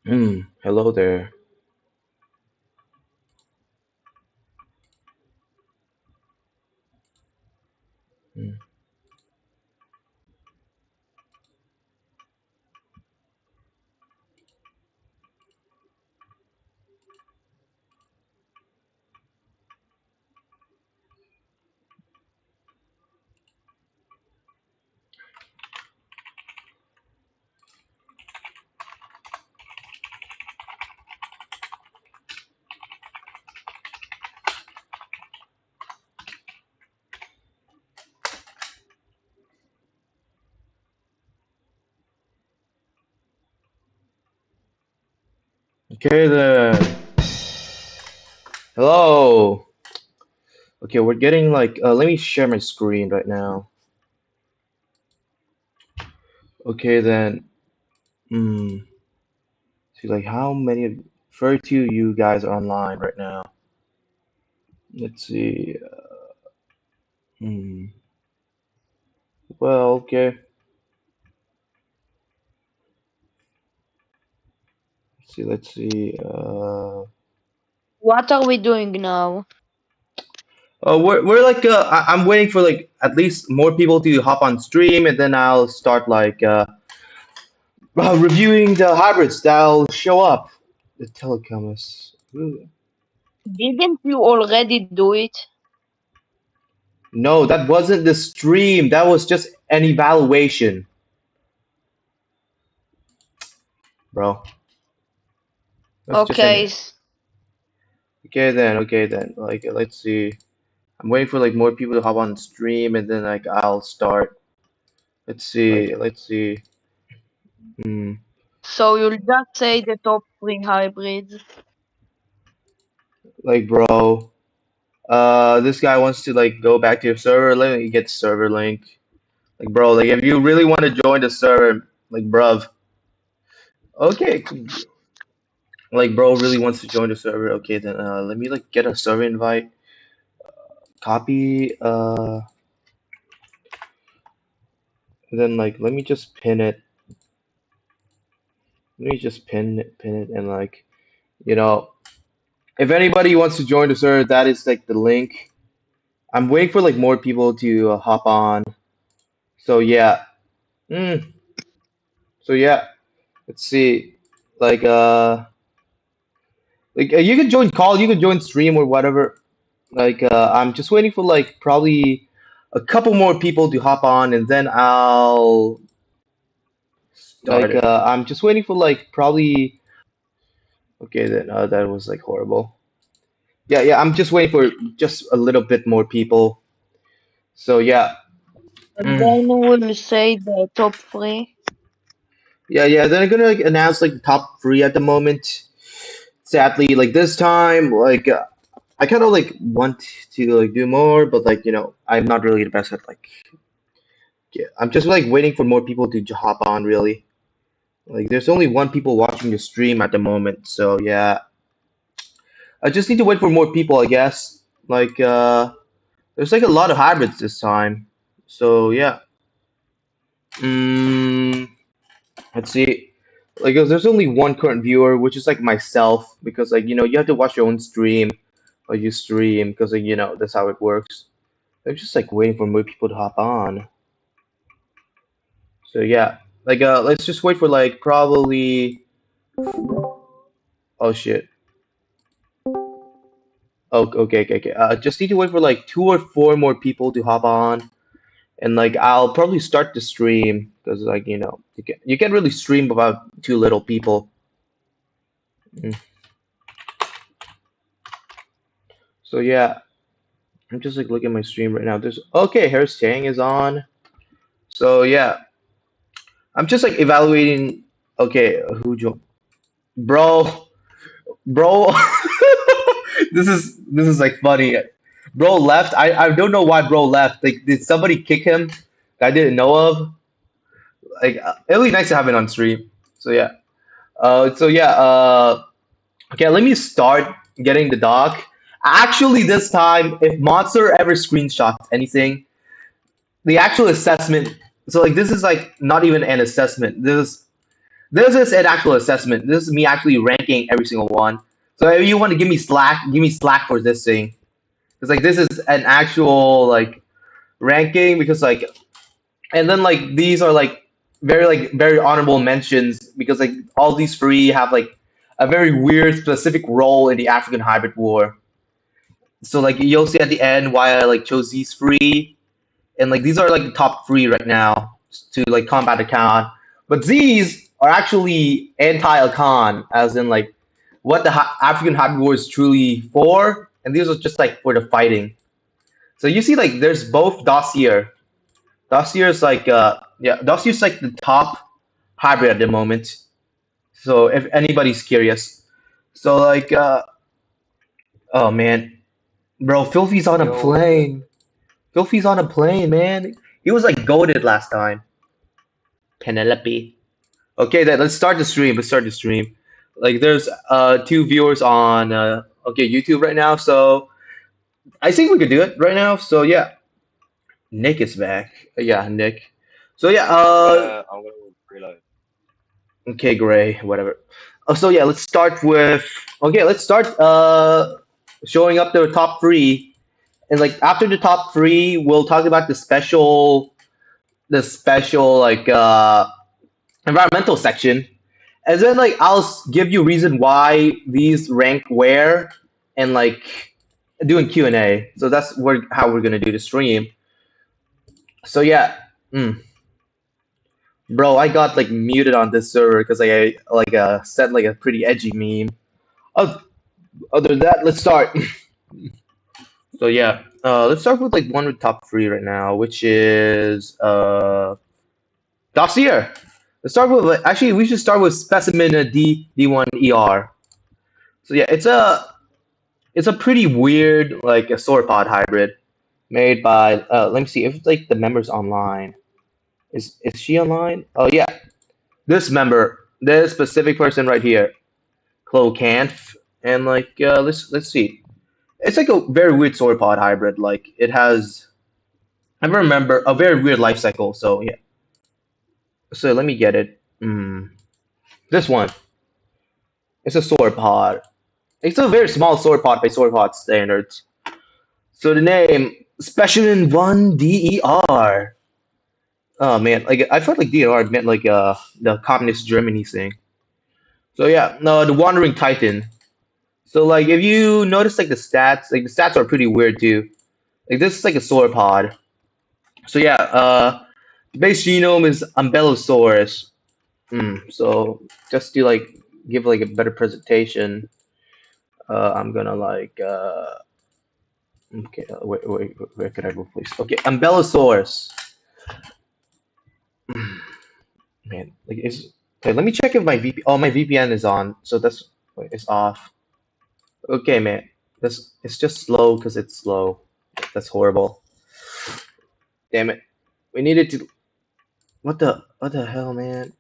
Hello there. Mm. Okay then. Hello. Okay, we're getting like. Let me share my screen right now. Okay then. Hmm. See, like, how many of 32 you guys are online right now? Let's see. Hmm. Well, okay. Let's see. Let's see. What are we doing now? Oh, we're like. I'm waiting for like at least more people to hop on stream, and then I'll start like reviewing the hybrids that'll show up. The telecomus. Didn't you already do it? No, that wasn't the stream. That was just an evaluation, bro. That's just Okay, an. Okay then. Okay then. Like, let's see. I'm waiting for like more people to hop on stream, and then like I'll start. Let's see. Let's see. Hmm. so you'll just say the top three hybrids. Like, bro. This guy wants to like go back to your server. Let me get server link. Like, bro. Like, if you really want to join the server, like, bruv. Okay. Like, bro really wants to join the server. Okay, then let me like get a server invite. Copy. Then like let me just pin it. Let me just pin it, and like you know, if anybody wants to join the server, that is like the link. I'm waiting for like more people to hop on. So yeah. Mm, so yeah. Let's see. Like you could join call, you could join stream or whatever. Like I'm just waiting for like probably a couple more people to hop on, and then I'll like I'm just waiting for like probably. Okay, then that was like horrible. Yeah, yeah. I'm just waiting for just a little bit more people. So yeah, And mm, then we'll say the top three. yeah, yeah. Then I'm gonna like announce like the top three at the moment. Sadly, like this time, like I kind of like want to like do more, but like I'm not really the best at like. Yeah, I'm just like waiting for more people to hop on. Really, like there's only one people watching the stream at the moment. So yeah, I just need to wait for more people. I guess like there's like a lot of hybrids this time. So yeah. Mm, let's see. Like, there's only one current viewer, which is like myself, because like you have to watch your own stream, or you stream, because like that's how it works. I'm just like waiting for more people to hop on. So yeah, like let's just wait for like probably. Oh shit. Oh, okay, okay, okay. Just need to wait for like two or four more people to hop on, and like I'll probably start the stream because like you can't really stream without too little people. Mm. So yeah, I'm just like looking at my stream right now. There's okay, Harris Tang is on. So yeah, I'm just like evaluating. Okay, who joined? Bro, bro, this is like funny. Bro left. I don't know why bro left. Like, did somebody kick him? That I didn't know of. Like, it'll be nice to have it on stream. So yeah. So yeah. Okay, let me start getting the doc. Actually, this time, if Monster ever screenshots anything, the actual assessment. So like this is like not even an assessment. This is This is an actual assessment. This is me actually ranking every single one. So if you want to give me slack for this thing. Because like this is an actual like ranking because like and then like these are like very honorable mentions because like all these three have like a very weird specific role in the African hybrid war. So like you'll see at the end why I like chose these three, and like these are like the top three right now to like combat a Khan. But these are actually anti-Khan, as in like what the African hybrid war is truly for, and these are just like for the fighting. So you see like there's both dossier. Dossier is like yeah, dossier is like the top hybrid at the moment. So if anybody's curious, so like oh man, bro, Filthy's on a Yo, plane. Filthy's on a plane, man. He was like goaded last time. Penelope. Okay, then let's start the stream. Let's start the stream. Like there's two viewers on okay YouTube right now, so I think we could do it right now. So yeah, Nick is back. Yeah, Nick. So yeah, I'm gonna reload. okay, Gray, whatever. So yeah, let's start with okay. Let's start showing up the top three, and like after the top three, we'll talk about the special like environmental section, and then like I'll give you reason why these rank where, and like doing Q&A. So that's how we're gonna do the stream. So yeah, bro, I got like muted on this server because I like said like a pretty edgy meme. Oh, other than that, let's start. So yeah, let's start with like one with top three right now, which is dossier. Let's start with actually we should start with specimen D1ER. So yeah, it's a pretty weird like a sauropod hybrid made by let me see if like the members online. Is she online? Oh yeah, this member, this specific person right here, Clocanth, and like let's see. It's like a very weird sauropod hybrid. Like it has I remember a very weird life cycle. So yeah. So let me get it. This one. It's a sauropod. It's a very small sauropod by sauropod standards. So the name Specimen One DER. Oh man, like I felt like DER meant like the communist Germany thing. So yeah, no, the Wandering Titan. So like if you notice like the stats are pretty weird too. Like this is like a sauropod. So yeah, the base genome is Umbelosaurus. So just to like give like a better presentation, I'm gonna like okay, where can I go, please? Okay, Umbelosaurus. Man, like is okay. Let me check if my VP. Oh, my VPN is on, so that's wait, it's off. Okay, man. This it's just slow because it's slow. That's horrible. Damn it. We needed to. What the hell, man?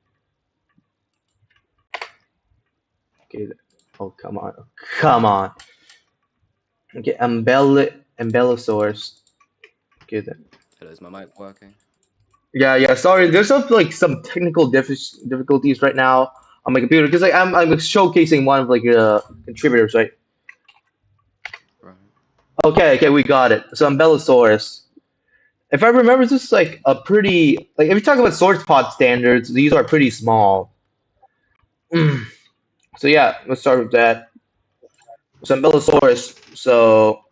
Okay. Oh come on. Come on. Okay, Umbelosaurus. Okay then. Hello, is my mic working? Yeah, yeah. Sorry, there's some technical difficulties right now on my computer because like I'm showcasing one of like contributors, right? Right. Okay, okay, we got it. So Umbelosaurus. If I remember, this is like a pretty like if you talk about sauropod standards, these are pretty small. So yeah, let's start with that. So Umbelosaurus. So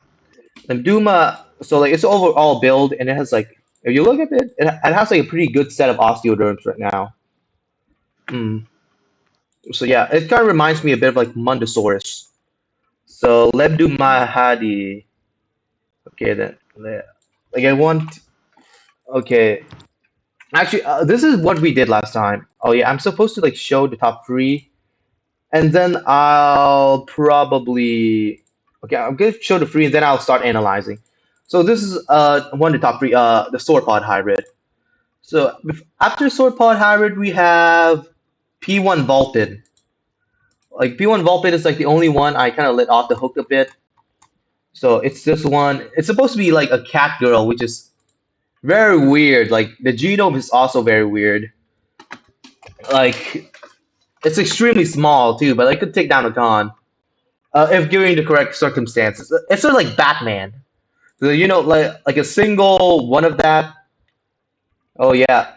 Limduma. So like its overall build, and it has like if you look at it, it has like a pretty good set of osteoderms right now. Mm. So yeah, it kind of reminds me a bit of like Mundosaurus. So Lebduma Hadi. Okay then. Like I want. Okay. Actually, this is what we did last time. Oh yeah, I'm supposed to like show the top three, and then I'll probably okay. I'm gonna show the three, and then I'll start analyzing. So this is one of the top three. The sauropod hybrid. So after sauropod hybrid, we have P1 Vulpin. Like P1 Vulpin is like the only one I kind of let off the hook a bit. So it's this one. It's supposed to be like a cat girl, which is very weird. Like the genome is also very weird. Like It's extremely small too, but I could take down a con if given the correct circumstances. It's sort of like Batman. So like a single one of that. Oh yeah,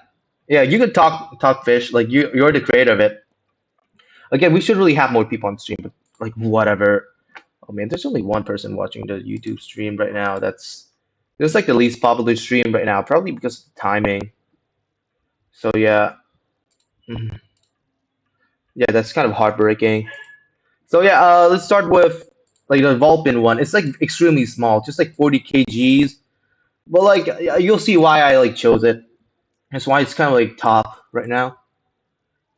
yeah. You could talk fish. Like you're the creator of it. Again, we should really have more people on stream, but like whatever. Oh man, there's only one person watching the YouTube stream right now. That's like the least popular stream right now, probably because of timing. So yeah, Mhm. Yeah, that's kind of heartbreaking. So yeah, let's start with like the Vulpin one. It's like extremely small, just like 40 kgs. But like you'll see why I like chose it. That's why it's kind of like top right now.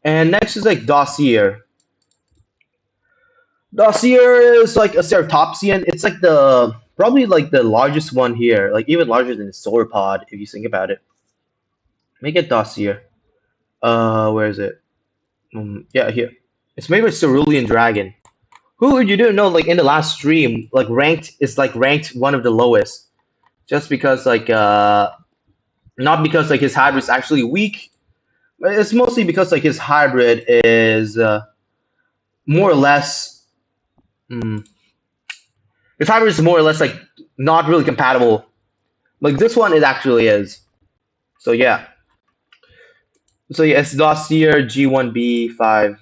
And next is like Dossier. Dossier is like a ceratopsian. It's like the probably like the largest one here, like even larger than the sauropod if you think about it. Let me get Dossier. Where is it? Yeah, here. It's made by Cerulean Dragon. Who you didn't know? Like in the last stream, like ranked is like ranked one of the lowest, just because like not because like his hybrid is actually weak. But it's mostly because like his hybrid is more or less. Mm, his hybrid is more or less like not really compatible. Like this one, it actually is. So yeah. So yeah, it's Dossier G1B5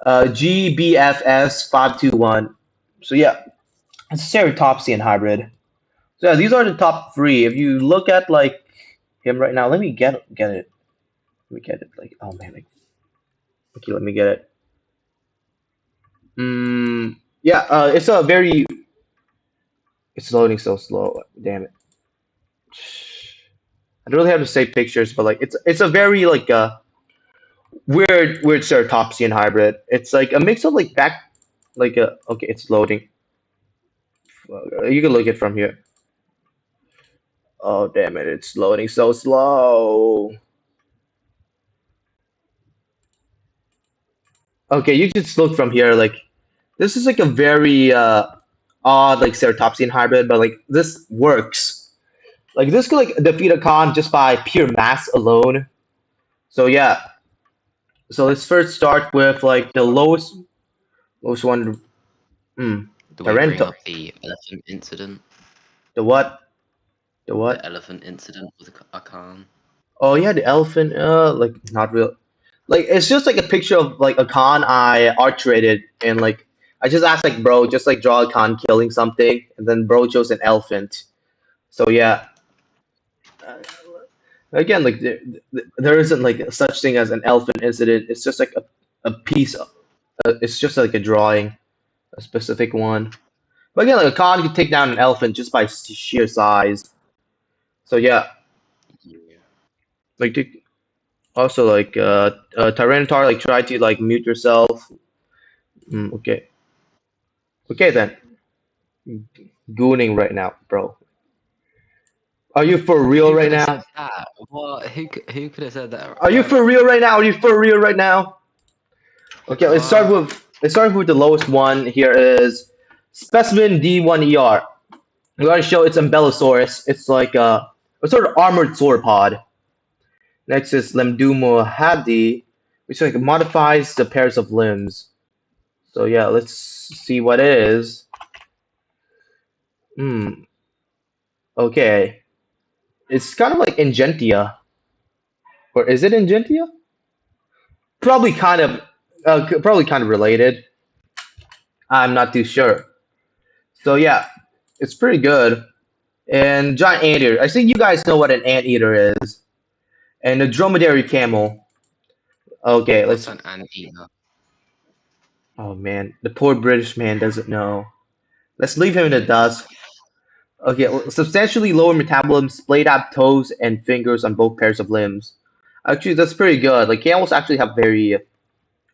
GBFS 521. So yeah, it's a Ceratopsian hybrid. So yeah, these are the top three. If you look at like him right now, let me get it. Let me get it. Like oh man, like okay, let me get it. Yeah, it's a very. It's loading so slow. Damn it. I don't really have to say pictures, but like it's a very like weird ceratopsian hybrid. It's like a mix of like back like a okay, it's loading. You can look it from here. Oh damn it, it's loading so slow. Okay, you just look from here. Like this is like a very odd like ceratopsian hybrid, but like this works. Like this could like defeat a con just by pure mass alone. So yeah. So let's first start with like the lowest one. Hmm. Do we bring Tarento. up the elephant incident? The what? The The what? elephant incident with Akan? Oh yeah, the elephant. Like not real. Like it's just like a picture of like a con I art traded, and like I just asked like bro, just like draw a con killing something, and then bro chose an elephant. So yeah. Uh, Again, like there isn't like such thing as an elephant incident. It's just like a piece. It's just like a drawing, a specific one. But again, like a con can take down an elephant just by sheer size. So yeah, Yeah. like also like Tyranitar, like try to like mute yourself. Okay, okay then. Gooning right now, bro. Are you for real Who right could have said now? that? What? Who could have said that? Are you Right? for real right now? Are you for real right now? Okay, What? let's start with the lowest one. Here is specimen D1ER. I'm going to show it's Embellosaurus. It's like a sort of armored sauropod. Next is Lemdumo Hadi, which like modifies the pairs of limbs. So yeah, let's see what it is. Hmm. Okay. It's kind of like Ingentia. Or is it Ingentia? Probably kind of probably kind of related. I'm not too sure. So yeah, it's pretty good. And giant anteater. I think you guys know what an anteater is. And a dromedary camel. Okay, What's let's. an anteater? Oh man, the poor British man doesn't know. Let's leave him in the Okay. dust. Okay, well, substantially lower metabolism, splayed out toes and fingers on both pairs of limbs. Actually, that's pretty good. Like camels actually have very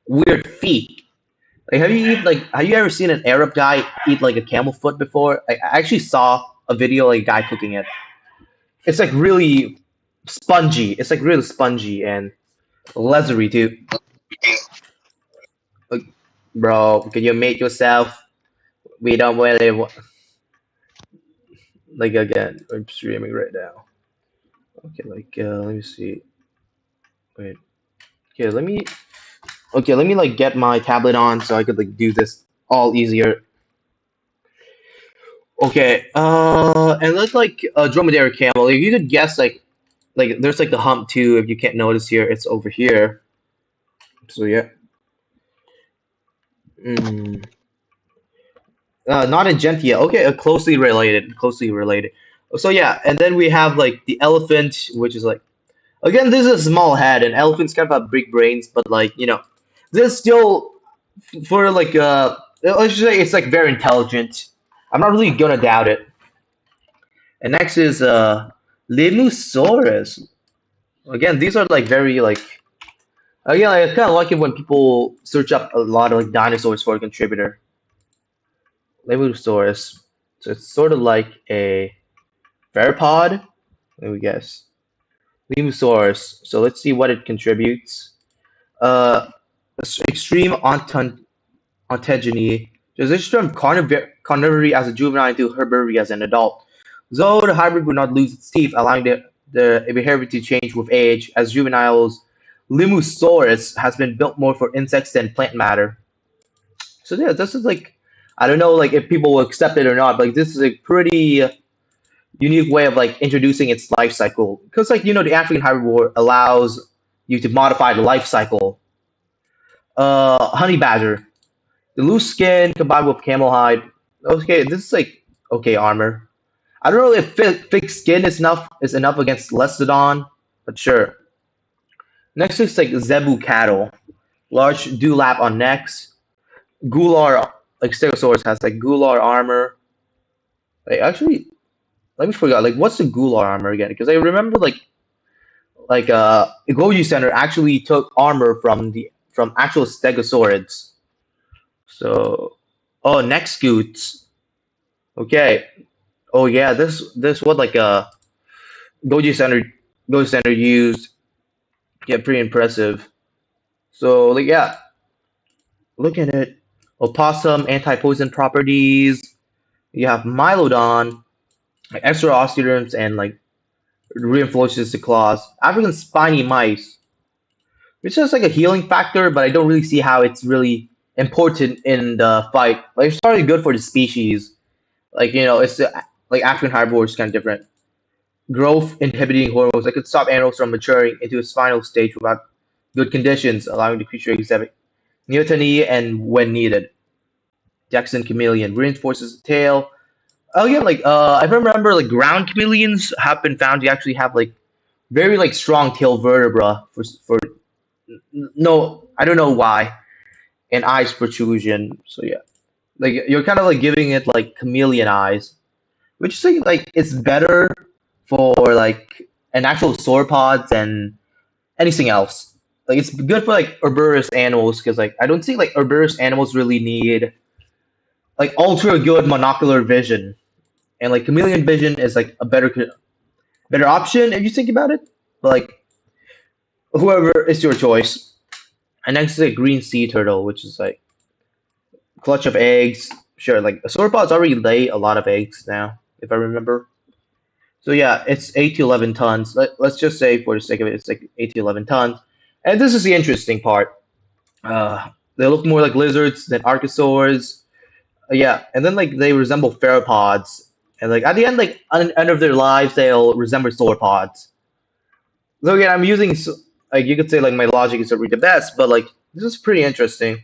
weird feet. Like, have you ever seen an Arab guy eat like a camel foot before? I actually saw a video like a guy cooking it. It's like really spongy. It's like really spongy and leathery too. Like, bro, can you make yourself? We don't really like again. I'm streaming right now. Okay, like let me see. Wait. Okay, let me like get my tablet on so I could like do this all easier. Okay, and let's like dromedary camel. If you could guess like there's like the hump too. If you can't notice here, it's over here. So yeah. Mm. Not Ingentia. Okay, closely related. Closely related. So yeah, and then we have like the elephant, which is like again, this is a small head, and elephants kind of have big brains, but like this is still for like let's just say it's like very intelligent. I'm not really gonna doubt it. And next is Lemusaurus. Again, these are like very like again, I kind of like it when people search up a lot of like dinosaurs for a contributor. Lemusaurus. So it's sort of like a theropod. Let me guess. Lemusaurus. So let's see what it contributes. Uh, extreme ontogeny. Transition from carnivory as a juvenile to herbivory as an adult. Though the hybrid would not lose its teeth, allowing the behavior to change with age, as juveniles, Limusaurus has been built more for insects than plant matter. So yeah, this is like, I don't know like if people will accept it or not, but like, this is a pretty unique way of like introducing its life cycle. Because like the African herbivore allows you to modify the life cycle. Honey badger. The loose skin combined with camel hide. Okay, this is like okay armor. I don't know if thick skin is enough against Lestodon, but sure. Next is like Zebu cattle. Large dewlap on necks. Gular like Stegosaurus has like Gular armor. Like actually, let me forget. Like what's the Gular armor again? Because I remember like Goju Center actually took armor from actual Stegosaurids. So oh neck scoots. Okay. Oh yeah, this what like Goju Center Goju Center used. Yeah, pretty impressive. So like yeah, look at it. Opossum anti-poison properties. You have Mylodon, like extra osteoderms and like reinforces the claws. African spiny mice, which is like a healing factor, but I don't really see how it's really important in the fight. Like it's probably good for the species. Like it's like African herbivore is kind of different. Growth inhibiting hormones that could stop animals from maturing into its final stage without good conditions, allowing the creature to exhibit mutiny and when needed. Jackson chameleon reinforces the tail. Oh yeah, like I remember like ground chameleons have been found to actually have like very like strong tail vertebra for no I don't know why and eyes protrusion. So yeah, like you're kind of like giving it like chameleon eyes, which is like it's better for like an actual sauropods and anything else. Like it's good for like herbivorous animals because like I don't think like herbivorous animals really need like ultra good monocular vision, and like chameleon vision is like a better option if you think about it. But like whoever is your choice. And next is a green sea turtle, which is like clutch of eggs. Sure, like sauropods already lay a lot of eggs now, if I remember. So yeah, it's 8 to 11 tons. Let's just say for the sake of it, it's like 8 to 11 tons. And this is the interesting part. They look more like lizards than archosaurs. Yeah, and then like they resemble theropods, and like at the end, like end of their lives, they'll resemble sauropods. So again, I'm using like you could say like my logic is really the best, but like this is pretty interesting.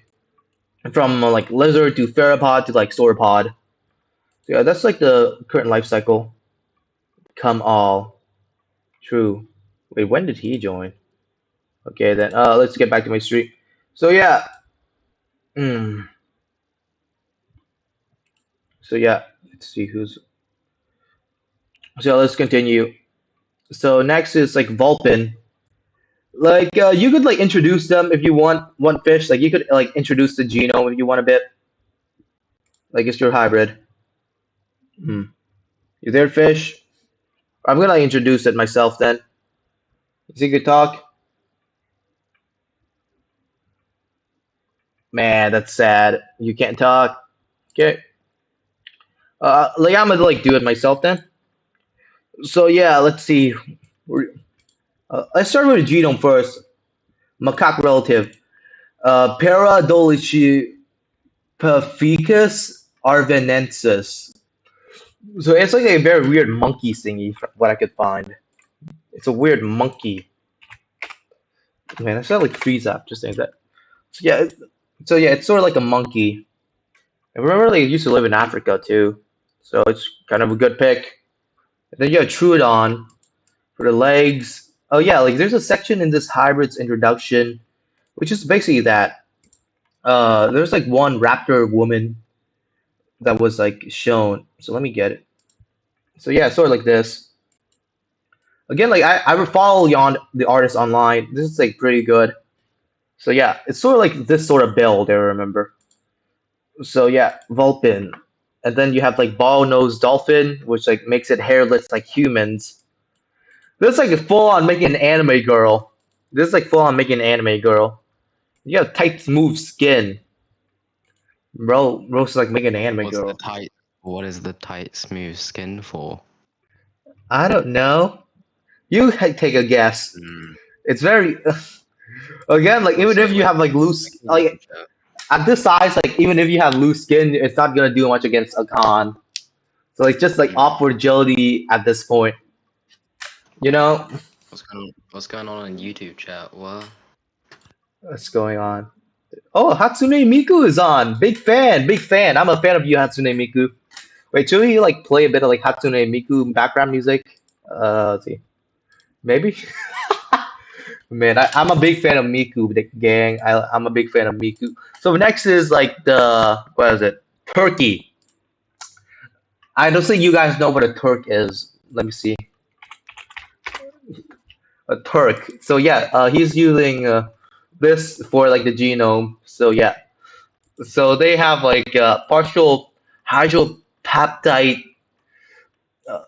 From like lizard to theropod to like sauropod. So yeah, that's like the current life cycle. Come all true. Wait, when did he join? Okay, then let's get back to my street. So yeah, mm, so yeah, let's see who's. So let's continue. So next is like Vulpin. Like you could like introduce them if you want fish. Like you could like introduce the genome if you want a bit. Like it's your hybrid. Hmm. You there, fish? I'm gonna introduce it myself then. Is he could talk? Man, that's sad. You can't talk. Okay. Like I'm gonna like do it myself then. So yeah, let's see. Let's start with the genome first. Macaque relative. Paradolichi Paficus arvenensis. So it's like a very weird monkey thingy, from what I could find. It's a weird monkey. Man, I sound like freeze up just saying that. So yeah, it's sort of like a monkey. I remember like it used to live in Africa too, so it's kind of a good pick. And then you have Troodon for the legs. Oh yeah, like there's a section in this hybrid's introduction, which is basically that. There's like one raptor woman that was like shown. So let me get it. So yeah, it's sort of like this. Again, like I would follow on the artist online. This is like pretty good. So yeah, it's sort of like this sort of build. I remember. So yeah, Vulpin, and then you have like ball nosed dolphin, which like makes it hairless like humans. This is like full on making an anime girl. This is like full on making an anime girl. You have tight smooth skin. Bro's like making an anime What's the girl. tight? What is the tight, smooth skin for? I don't know. You take a guess. Mm, It's very again like even also, if you have like loose make a YouTube like chat. at this size like even if you have loose skin, it's not gonna do much against a con. So it's just like Mm. awkward agility at this point. You know What's going on in YouTube chat? What? what's going on? Oh, Hatsune Miku is on. Big fan, big fan. I'm a fan of you, Hatsune Miku. Wait, should we like play a bit of like Hatsune Miku background music? Let's see. Maybe. Man, I'm a big fan of Miku, the gang. I'm a big fan of Miku. So next is like the what is it? Turkey. I don't think you guys know what a Turk is. Let me see. A Turk. So yeah, he's using this for like the genome. So yeah, so they have like partial hydropeptide. Uh,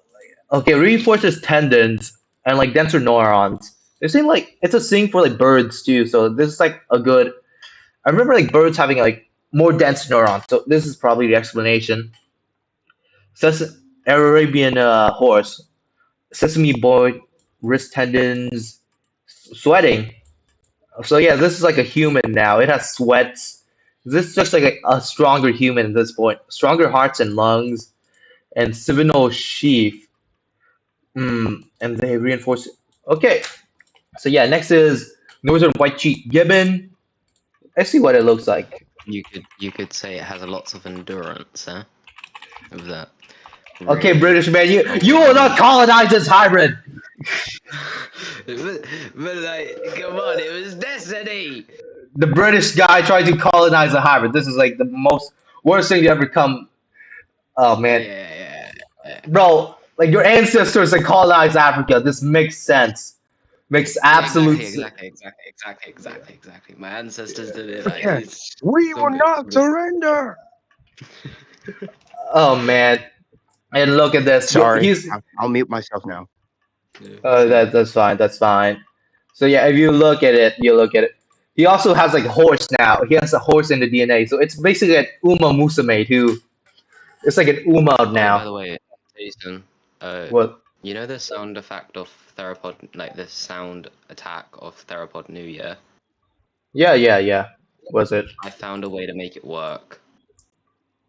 okay, reinforces tendons and like denser neurons. It seems like it's a thing for like birds too. So this is like a good. I remember like birds having like more dense neurons. So this is probably the explanation. Arabian horse, sesame boy, wrist tendons, sweating. So yeah, this is like a human now. It has sweats. This is just like a stronger human at this point. Stronger hearts and lungs, and Seminole sheath. And they reinforce it. Okay, so yeah, next is northern white cheek gibbon. I see what it looks like. You could say it has a lots of endurance, huh? Of that. Okay, Really British man, you strong you will not colonize this hybrid. but like, come on, it was destiny. The British guy tried to colonize a hybrid. This is like the most worst thing to ever come. Oh man, Yeah. bro, like your ancestors that colonized Africa. This makes sense. Makes Yeah, absolute. exactly. My ancestors did it. Like, Yeah, it's we will some not surrender. Oh man, and look at this. Sorry, He's I'll mute myself now. yeah, see. that's fine. That's fine. So yeah, if you look at it, you look at it. He also has like a horse now. He has a horse in the DNA. So it's basically an Uma Musume too. It's like an Uma Oh, by the now. way, Jason, What? you know the sound effect of theropod, like the sound attack of theropod New Year? Yeah. Was it? I found a way to make it work.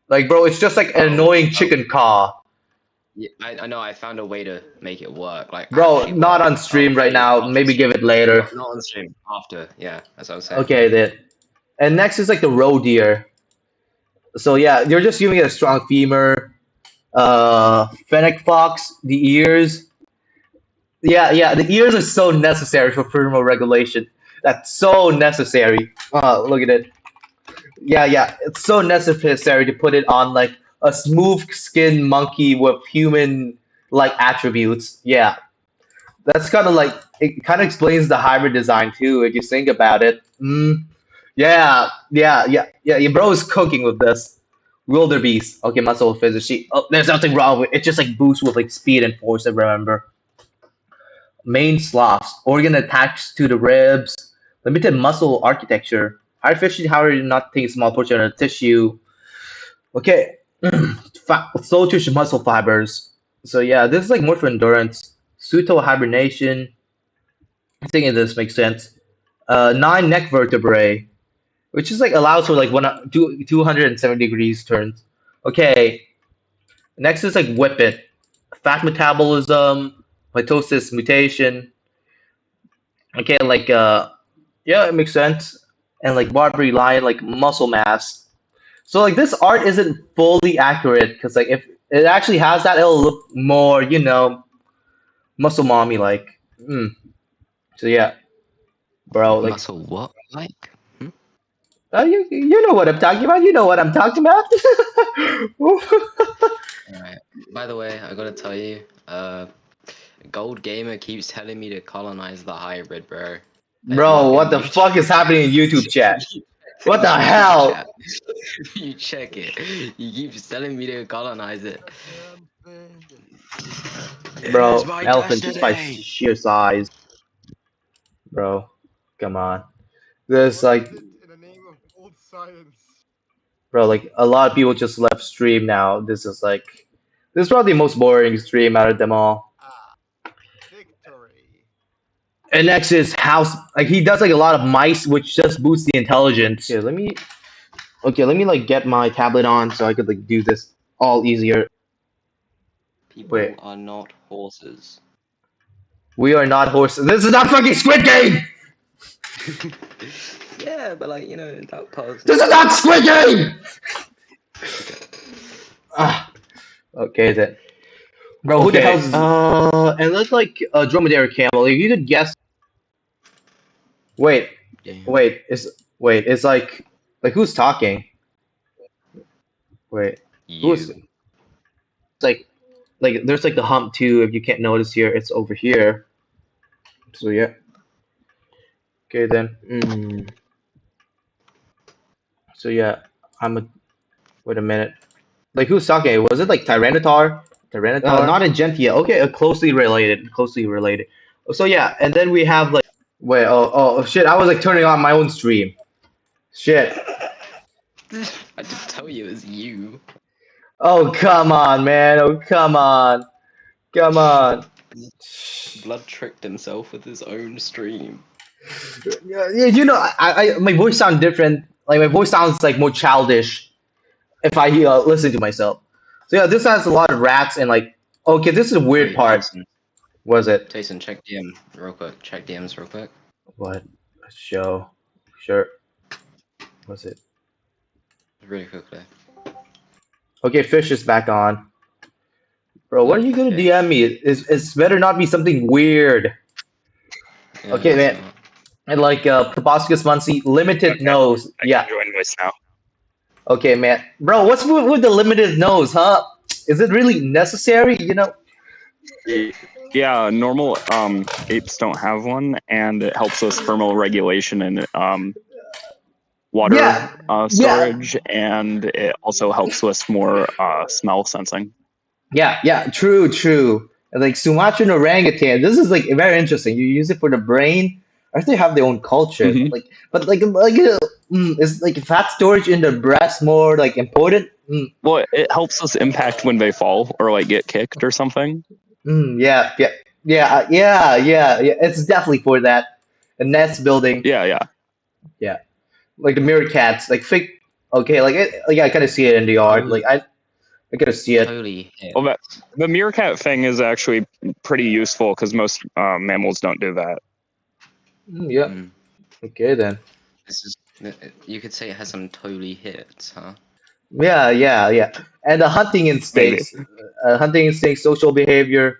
Like, bro, it's just like an annoying Oh, chicken caw. yeah, I know. I found a way to make it work. Like, Bro, actually not work. on I'll stream tell right you now. after Maybe give stream. it later. Not on stream. After. Yeah, that's what I was saying. Okay, then. And next is like the roe deer. So yeah, you're just giving it a strong femur. Fennec fox, the ears. Yeah, the ears are so necessary for thermoregulation. That's so necessary. Look at it. Yeah, it's so necessary to put it on like a smooth skinned monkey with human like attributes. Yeah, that's kind of like it kind of explains the hybrid design too if you think about it. Yeah. Your bro is cooking with this. Wildebeest. Okay, muscle physics. Oh, there's nothing wrong with it. It just like boosts with like speed and force. I remember. Main sloths. Organ attached to the ribs. Limited muscle architecture. Artificially, however, not take a small portion of the tissue. Okay. Slow tissue muscle fibers. So yeah, this is like more for endurance. Pseudo hibernation. I think this makes sense. 9 neck vertebrae, which is like allows for like 270 degrees turns. Okay, next is like whippet, fat metabolism, mitosis mutation. Okay, like yeah, it makes sense. And like Barbary lion, like muscle mass. So like this art isn't fully accurate because like if it actually has that, it'll look more, muscle mommy like. Mm. So yeah, bro, like Muscle what? Like? Hmm? you know what I'm talking about. You know what I'm talking about. Alright. By the way, I gotta tell you, Gold Gamer keeps telling me to colonize the hybrid, bro. If you Bro, look what in the fuck is happening in YouTube chat? What the YouTube hell? chat, you check it. He keeps telling me to colonize it. It is Bro, my elephant just by destiny. sheer size. Bro, come on. This like, In the name of old science. bro, like a lot of people just left stream now. This is probably the most boring stream out of them all. Victory. And next is house. Like he does like a lot of mice, which just boosts the intelligence. Okay, let me like get my tablet on so I could like do this all easier. People Wait, are not horses. we are not horses. This is not fucking Squid Game. Yeah, but like, that person. This is not Squid Game. Ah, okay then. Bro, who the Okay, hell's and let's like dromedary camel. If you could guess. Wait, Damn. wait, it's like who's talking? Wait, who's You. like there's like the hump too. If you can't notice here, it's over here. So yeah. Okay then. So yeah, I'm a. Wait a minute. Like who's talking? Was it like Tyranitar? Not Agentia. Okay, closely related. Closely related. So yeah, and then we have like. Wait. Oh shit! I was like turning on my own stream. Shit. I didn't tell you it was you. Oh come on, man. Oh come on. Come on. Blood tricked himself with his own stream. Yeah, my voice sounds different. Like my voice sounds like more childish if I listen to myself. So yeah, this has a lot of rats and like. Okay, this is a weird Wait, part. Was it? Jason, check DM real quick. Check DMs real quick. What? Show. Sure. Was it? Really quickly. Okay, fish is back on. Bro, what are you gonna Fish. DM me? It's better not be something weird. Yeah, Okay, it's man. not. And like proboscis muncie, limited nose. Yeah. join voice now. Okay, man. Bro, what's with the limited nose, huh? Is it really necessary? Yeah, normal apes don't have one, and it helps with thermal regulation and water Yeah. storage, and it also helps with more smell sensing. Yeah. True. And like Sumatran orangutan. This is like very interesting. You use it for the brain. I think they have their own culture. Mhm. Is like fat storage in the breast more like important? Well, it helps us impact when they fall or like get kicked or something. Yeah. It's definitely for that. A nest building. Yeah. Like the meerkats, like fake. Okay, I kind of see it in the art. Like I kind of see it. Totally hit. Well, the meerkat thing is actually pretty useful because most mammals don't do that. Yeah. Mm. Okay then. This is. You could say it has some totally hits, huh? Yeah. And the hunting instinct, social behavior,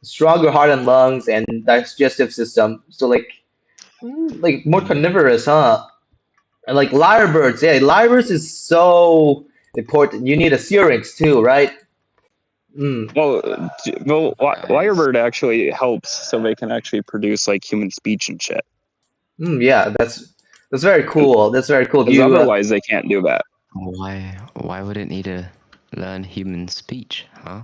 stronger heart and lungs, and digestive system. So like more carnivorous, huh? And like lyrebirds, yeah, lyrebirds is so important. You need a syrinx too, right? Well, lyrebird actually helps so they can actually produce like human speech and shit. Yeah, that's very cool. That's very cool. Because otherwise they can't do that. Why would it need to learn human speech, huh?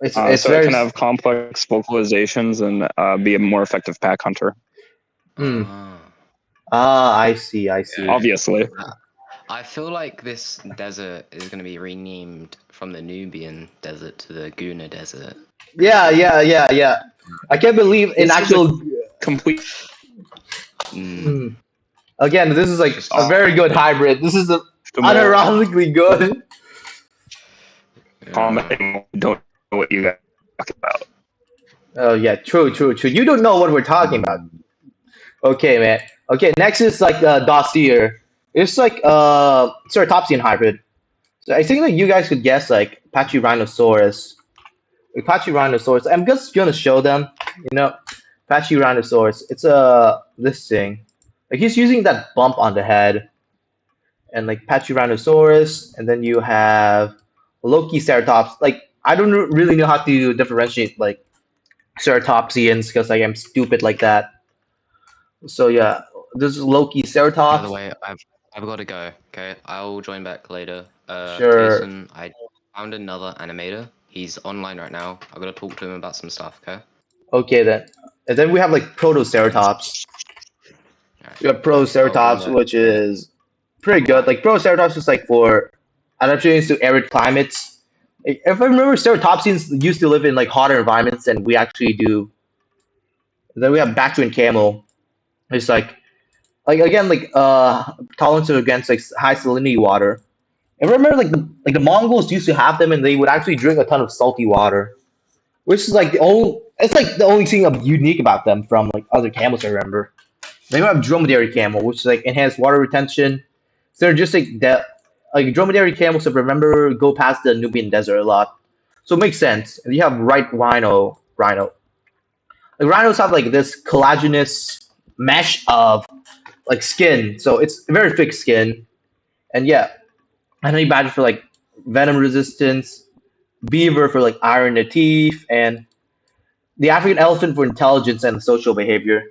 It's So very it can have complex vocalizations and be a more effective pack hunter. I see. Obviously. I feel like this desert is going to be renamed from the Nubian desert to the Guna desert. Yeah. I can't believe in This is actual complete. Again, this is like Just a very good hybrid. This is The more unironically good. commenting, don't know what you guys talk about. Oh yeah, true. You don't know what we're talking about. Okay, man. Okay, next is like Dossier. It's like Ceratopsian hybrid. So I think that you guys could guess like Pachyrhinosaurus. Like Pachyrhinosaurus. I'm just gonna show them. You know, Pachyrhinosaurus. It's this thing. Like he's using that bump on the head, and like Pachyrhinosaurus, and then you have Loki Ceratops. Like I don't really know how to differentiate like Ceratopsians because like I'm stupid like that. So yeah, this is Loki By the Ceratops. way, I've got to go. Okay, I'll join back later. Sure. Jason, I found another animator. He's online right now. I've got to talk to him about some stuff. Okay. Okay then. And then we have like Protoceratops. Alright. We have I'll join Protoceratops, back. which is pretty good. Like Protoceratops is like for adaptations to arid climates. If I remember, Ceratopsians used to live in like hotter environments than we actually do. And then we have Bactrian Camel. It's like again like tolerance against like high salinity water. And remember like the Mongols used to have them and they would actually drink a ton of salty water. Which is like the only thing unique about them from like other camels I remember. They have dromedary camel, which is like enhanced water retention. So they're just like that like dromedary camels if I remember go past the Nubian desert a lot. So it makes sense. And you have rhino. Like rhinos have like this collagenous mesh of like skin. So it's very thick skin. And yeah, honey badger for like venom resistance, beaver for like iron in the teeth, and the African elephant for intelligence and social behavior.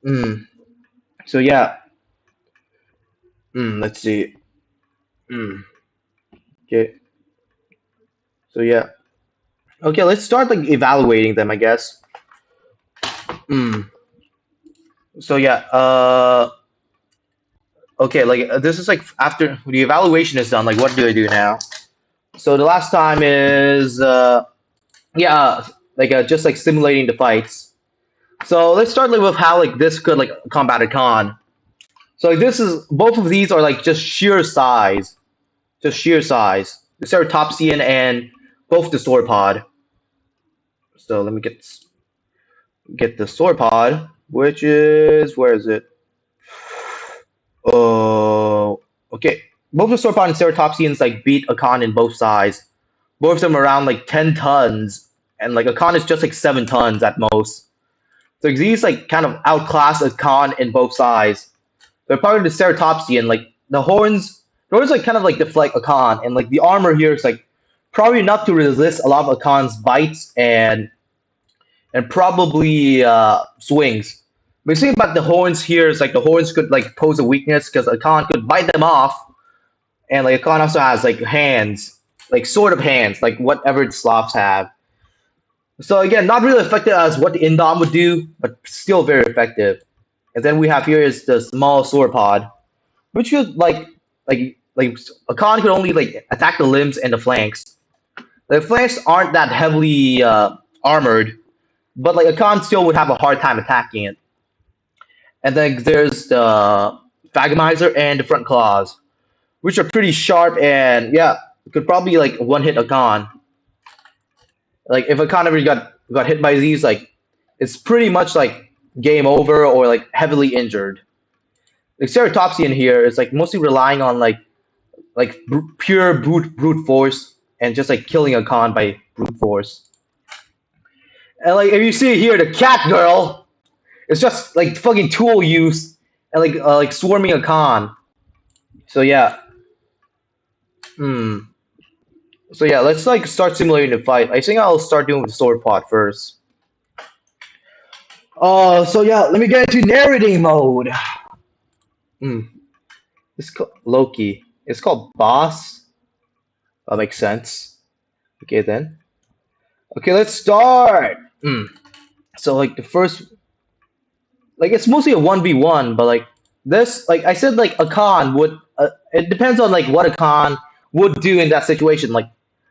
Mm. So yeah. Let's see. Mm. Okay. So yeah. Okay, let's start like evaluating them, I guess. Mm. So yeah. Okay, like this is like after the evaluation is done. Like, what do I do now? So the last time is yeah, like just like simulating the fights. So let's start like with how like this could like combat a con. So like this is both of these are like just sheer size. Just sheer size. The Ceratopsian and both the sauropod. So let me get the sauropod, which is where is it? Oh, okay. Both the sauropod and Ceratopsians like beat a con in both size. Both of them around like 10 tons, and like a con is just like 7 tons at most. So these like kind of outclass a con in both sides. They're part of the Ceratopsian. Like the horns like kind of like deflect a con, and like the armor here is like probably enough to resist a lot of Akon's bites and probably swings. But the thing about the horns here is like the horns could like pose a weakness because Akon could bite them off, and like Akon also has like hands, like sort of hands, like whatever the Slavs have. So again, not really effective as what the Indom would do, but still very effective. And then we have here is the small sauropod, which could like a con could only like attack the limbs and the flanks. The flanks aren't that heavily armored, but like a con still would have a hard time attacking it. And then there's the Phagomizer and the front claws, which are pretty sharp and yeah, could probably like one hit a con. Like if a con ever got hit by these, like it's pretty much like game over or like heavily injured. The Ceratopsian here is like mostly relying on like pure brute force and just like killing a con by brute force. And like if you see here, the cat girl, it's just like fucking tool use and like swarming a con. So yeah. So yeah, let's like start simulating the fight. I think I'll start doing with the sword pot first. So yeah, let me get into narrating mode. It's called Loki. It's called Boss. That makes sense. Okay then. Okay, let's start. So like the first, like it's mostly a 1v1, but like this, like I said, like a con would. It depends on like what a con would do in that situation. Like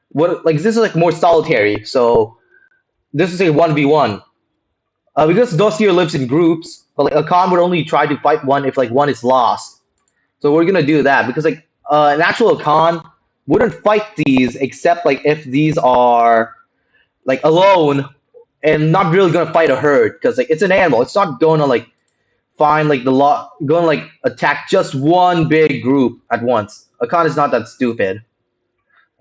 what, like this is like more solitary. So this is a 1v1. Because Dossier lives in groups, but like Akan would only try to fight one if like one is lost. So we're gonna do that because like an actual Akan wouldn't fight these except like if these are like alone and not really gonna fight a herd because like it's an animal. It's not gonna like find like the lot gonna like attack just one big group at once. Akan is not that stupid.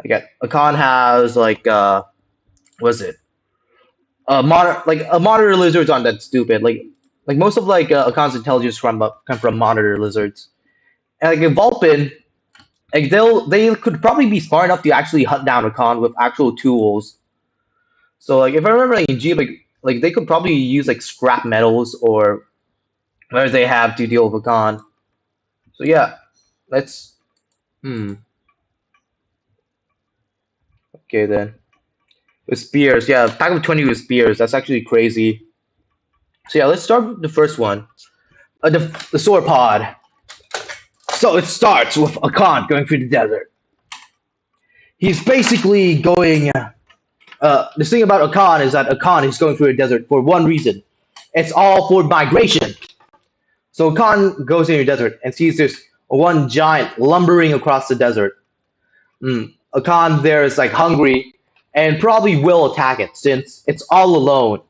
Again, Akan has like what is it? Monitor lizards aren't that stupid. Like most of like Akan's intelligence come from monitor lizards. And like in Vulpin, like they could probably be smart enough to actually hunt down Akan with actual tools. So like if I remember like, in G like they could probably use like scrap metals or whatever they have to deal with Akan. So yeah, let's okay then. With spears, yeah, pack of 20 with spears. That's actually crazy. So yeah, let's start with the first one. The sword pod. So it starts with Akan going through the desert. He's basically going. The thing about Akan is that Akan is going through the desert for one reason. It's all for migration. So Akan goes in the desert and sees this one giant lumbering across the desert. Akan there is like hungry and probably will attack it since it's all alone.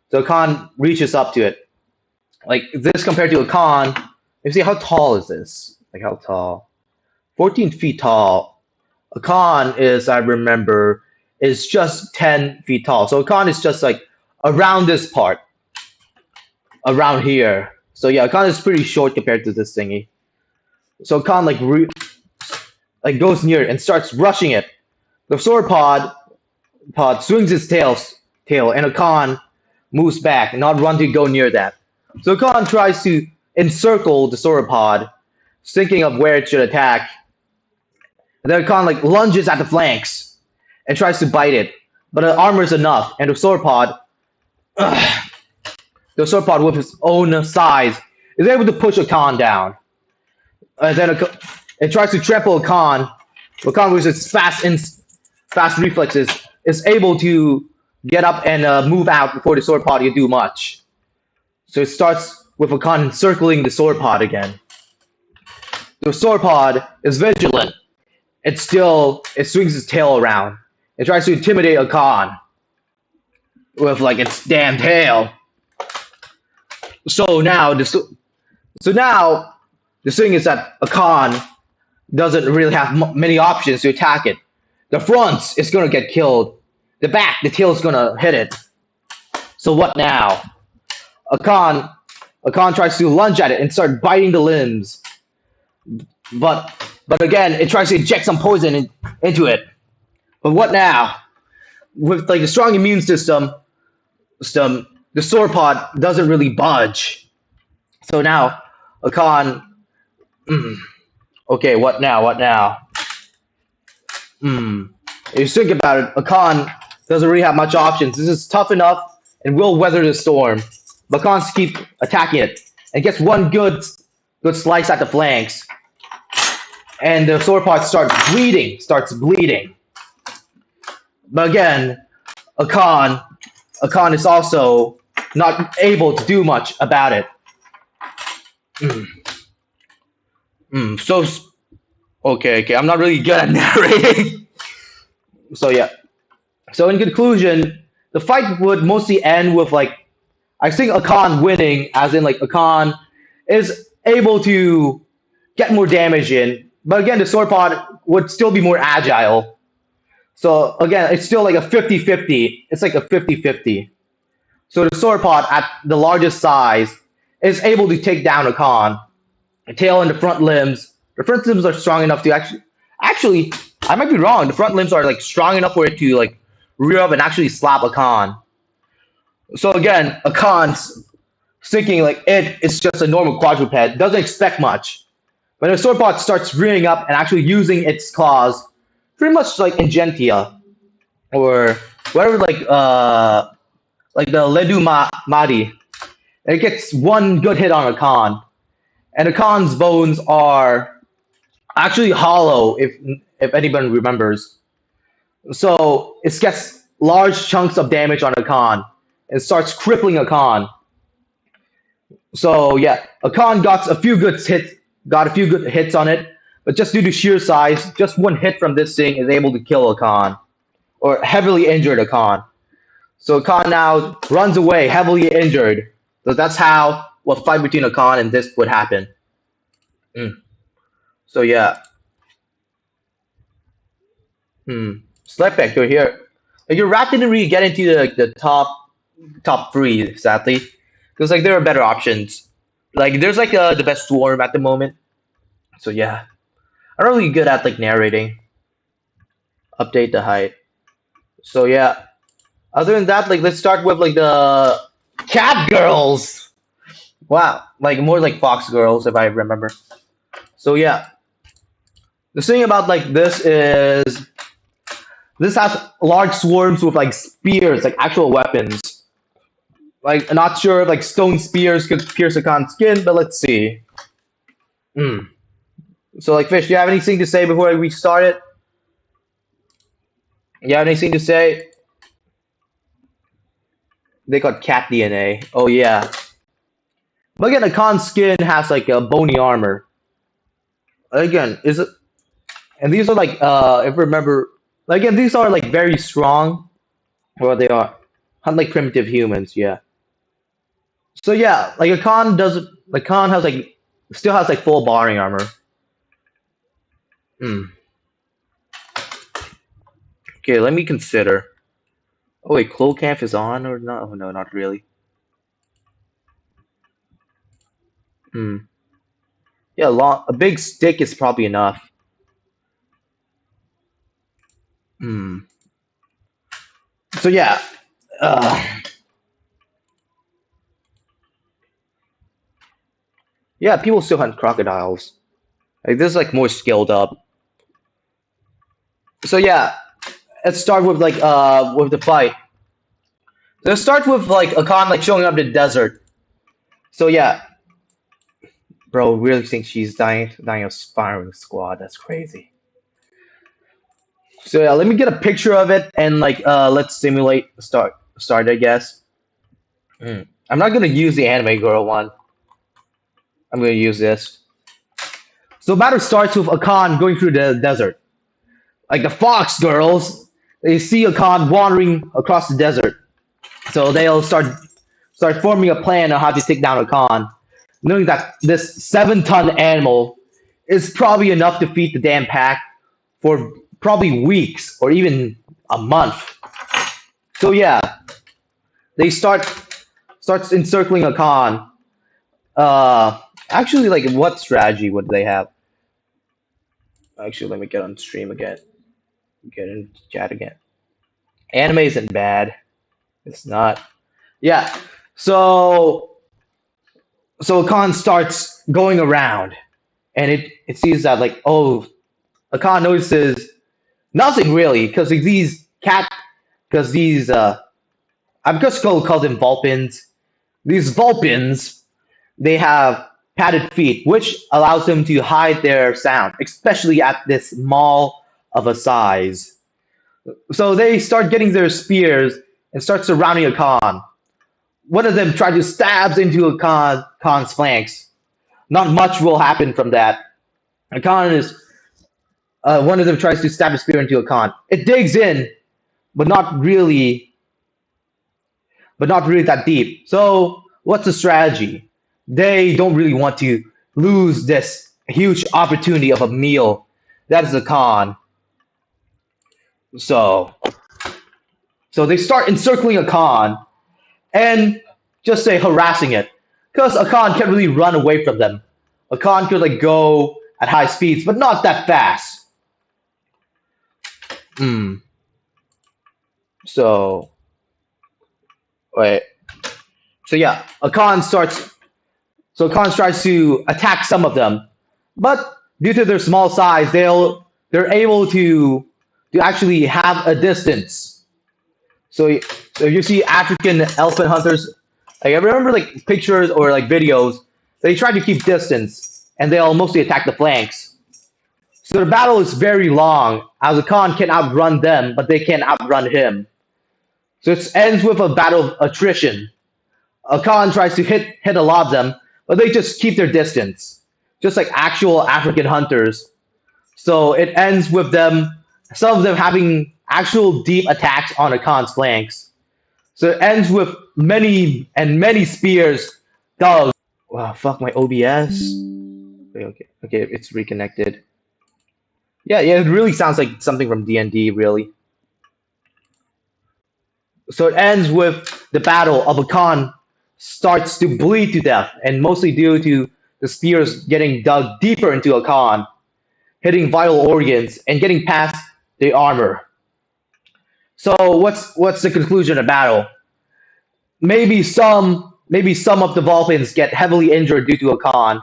So Akan reaches up to it. Like this compared to Akan, you see how tall is this? Like how tall? 14 feet tall. Akan is, I remember, is just 10 feet tall. So Akan is just like around this part. Around here. So yeah, Akan is pretty short compared to this thingy. So Akan like goes near it and starts rushing it. The sword pod swings its tail and Akan moves back and not run to go near that. So Akan tries to encircle the sauropod, thinking of where it should attack. And then Akan like lunges at the flanks and tries to bite it, but the armor is enough, and the sauropod with its own size is able to push Akan down. And then it tries to trample Akan. Akan with its fast reflexes is able to get up and move out before the sauropod can do much. So it starts with Akan encircling the sauropod again. The sauropod is vigilant. It swings its tail around. It tries to intimidate Akan with like its damn tail. So now the thing is that Akan doesn't really have many options to attack it. The front is gonna get killed. The back, the tail is gonna hit it. So what now? Akan tries to lunge at it and start biting the limbs. But again, it tries to inject some poison into it. But what now? With like a strong immune system, the sauropod doesn't really budge. So now, Akan. Okay, what now? What now? If you think about it, Akan doesn't really have much options. This is tough enough and will weather the storm. But Akan keeps attacking it and gets one good slice at the flanks. And the sauropod starts bleeding. But again, Akan is also not able to do much about it. So, okay, I'm not really good at narrating. So yeah. So in conclusion, the fight would mostly end with like, I think Akan winning, as in like Akan is able to get more damage in, but again the sauropod would still be more agile. So again, it's still like a 50-50. It's like a 50-50. So the sauropod at the largest size is able to take down Akan. The tail and the front limbs. The front limbs are strong enough to actually I might be wrong. The front limbs are like strong enough for it to like rear up and actually slap Akan. So again, Akan's thinking like it's just a normal quadruped, doesn't expect much. When the sauropod starts rearing up and actually using its claws, pretty much like Ingentia or whatever, like the Ledu Madi, and it gets one good hit on Akan, and Akan's bones are actually hollow if anyone remembers. So it gets large chunks of damage on Akan. and starts crippling Akan. So yeah, Akan got a few good hits on it, but just due to sheer size, just one hit from this thing is able to kill Akan or heavily injured Akan. So Akan now runs away, heavily injured. So that's how a fight between Akan and this would happen. So yeah. Slipback, you're here. Like, you're rapidly really get into the top three, sadly, because like there are better options. Like there's like the best swarm at the moment. So yeah, I'm really good at like narrating. Update the height. So yeah. Other than that, like let's start with like the cat girls. Wow, like more like fox girls if I remember. So yeah, the thing about like this is this has large swarms with like spears, like actual weapons. Like I'm not sure if like stone spears could pierce a con's skin, but let's see. So like Fish, do you have anything to say before we start it? You have anything to say? They got cat DNA. Oh yeah. But again, the con's skin has like a bony armor. Again, is it? And these are like if I remember, again these are like very strong. Well, they are, unlike primitive humans. Yeah. So yeah, like a con does. The con has like still has like full barring armor. Okay, let me consider. Oh wait, Clocamp is on or not? Oh no, not really. Yeah, a big stick is probably enough. So yeah. Yeah, people still hunt crocodiles. Like this is like more skilled up. So yeah, let's start with like with the fight. Let's start with like Akan like showing up in the desert. So yeah. Bro, really think she's dying of firing squad. That's crazy. So yeah, let me get a picture of it and like let's simulate start I guess. I'm not gonna use the anime girl one. I'm gonna use this. So the matter starts with Akan going through the desert. Like the fox girls, they see Akan wandering across the desert. So they'll start forming a plan on how to take down Akan, knowing that this 7-ton animal is probably enough to feed the damn pack for probably weeks or even a month. So yeah, they start encircling Akan. Actually, like, what strategy would they have? Actually, let me get on stream again. Get in chat again. Anime isn't bad. It's not. Yeah. So Akan starts going around, and it sees that like, oh, Akan notices nothing really because these I'm just gonna call them Vulpins. These Vulpins, they have padded feet, which allows them to hide their sound, especially at this small of a size. So they start getting their spears and start surrounding Akan. One of them tries to stab into Akan's flanks. Not much will happen from that. Akan is one of them tries to stab a spear into Akan. It digs in, but not really that deep. So what's the strategy? They don't really want to lose this huge opportunity of a meal. That is Akan. So they start encircling Akan and just say harassing it. Because Akan can't really run away from them. Akan could like go at high speeds, but not that fast. So wait. So yeah, Akan tries to attack some of them, but due to their small size, they're able to actually have a distance. So you see African elephant hunters, like I remember like pictures or like videos, they try to keep distance and they'll mostly attack the flanks. So the battle is very long, as Akan can outrun them, but they can't outrun him. So it ends with a battle of attrition. Khan tries to hit a lot of them, but they just keep their distance, just like actual African hunters. So it ends with them, some of them having actual deep attacks on Khan's flanks. So it ends with many and many spears dug. Wow, fuck my OBS. Okay, it's reconnected. Yeah, it really sounds like something from D&D, really. So it ends with the battle of Khan starts to bleed to death, and mostly due to the spears getting dug deeper into Khan, hitting vital organs and getting past the armor. So what's the conclusion of battle? Maybe some of the Vulcans get heavily injured due to Khan,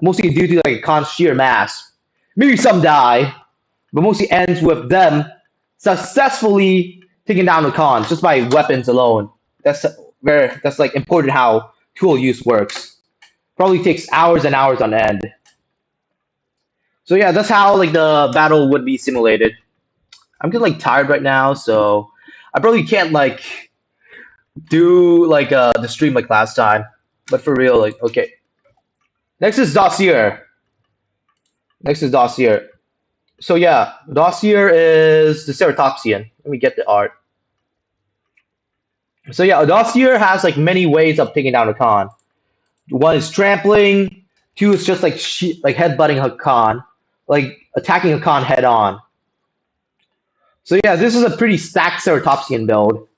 mostly due to like Khan's sheer mass. Maybe some die, but mostly ends with them successfully taking down the Khan just by weapons alone. That's like important how tool use works. Probably takes hours and hours on end. So yeah, that's how like the battle would be simulated. I'm getting like tired right now, so I probably can't like do like the stream like last time. But for real, like okay. Next is Dossier. So yeah, Dossier is the Ceratopsian. Let me get the art. So yeah, Dossier has like many ways of taking down a Khan. One is trampling. Two is just like like headbutting a Khan, like attacking a Khan head on. So yeah, this is a pretty stacked Ceratopsian build.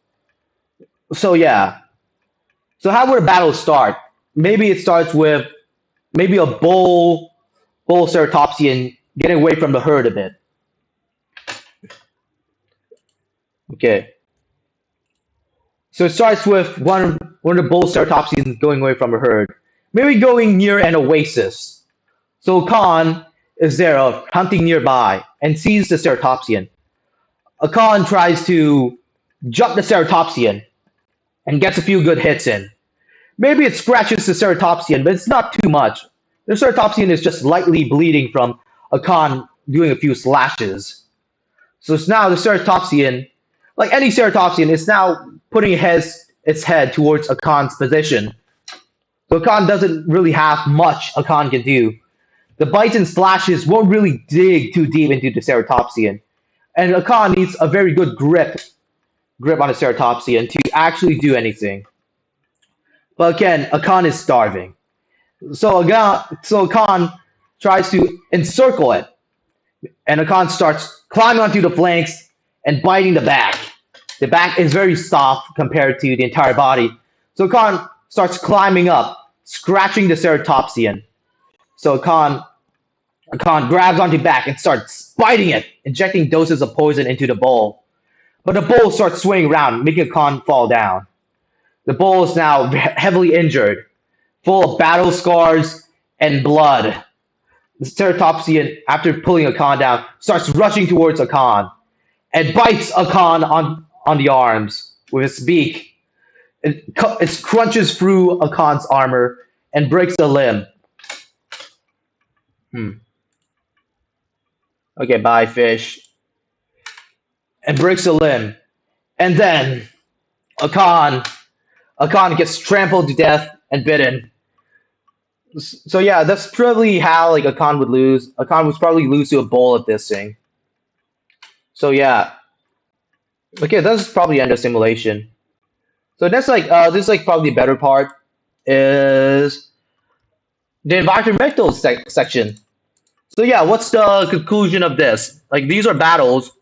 So yeah. So how would a battle start? Maybe it starts with maybe a bull Ceratopsian getting away from the herd a bit. Okay. So it starts with one of the bull Ceratopsians going away from a herd. Maybe going near an oasis. So Khan is there hunting nearby and sees the Ceratopsian. Khan tries to jump the Ceratopsian and gets a few good hits in. Maybe it scratches the Ceratopsian, but it's not too much. The Ceratopsian is just lightly bleeding from Khan doing a few slashes. So it's now the Ceratopsian, like any Ceratopsian, is now putting its head towards Khan's position. So Khan doesn't really have much Khan can do. The bites and slashes won't really dig too deep into the Ceratopsian. And Khan needs a very good grip on the Ceratopsian to actually do anything. But again, Khan is starving. So Khan tries to encircle it. And Khan starts climbing onto the flanks and biting the back. The back is very soft compared to the entire body. So Khan starts climbing up, scratching the Ceratopsian. So Khan grabs onto the back and starts biting it, injecting doses of poison into the bull. But the bull starts swinging around, making Khan fall down. The bull is now heavily injured, full of battle scars and blood. The Ceratopsian, after pulling Khan down, starts rushing towards Khan and bites Khan on the arms with its beak. It crunches through Khan's armor and breaks a limb. Okay, bye, fish. And breaks a limb. And then Khan gets trampled to death and bitten. So yeah, that's probably how like Khan would lose. Khan would probably lose to a bull at this thing. So yeah. Okay, that's probably end of simulation. So that's like this is like probably the better part is the environmental section. So yeah, what's the conclusion of this? Like these are battles,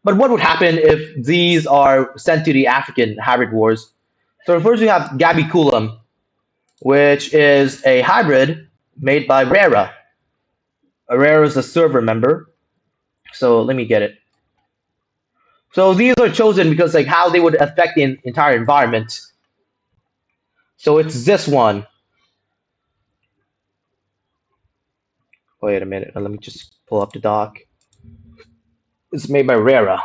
but what would happen if these are sent to the African hybrid wars? So first we have Gabiculum, which is a hybrid made by Rara. Rara is a server member. So let me get it. So these are chosen because like how they would affect the entire environment. So it's this one. Wait a minute. Let me just pull up the doc. It's made by Rara.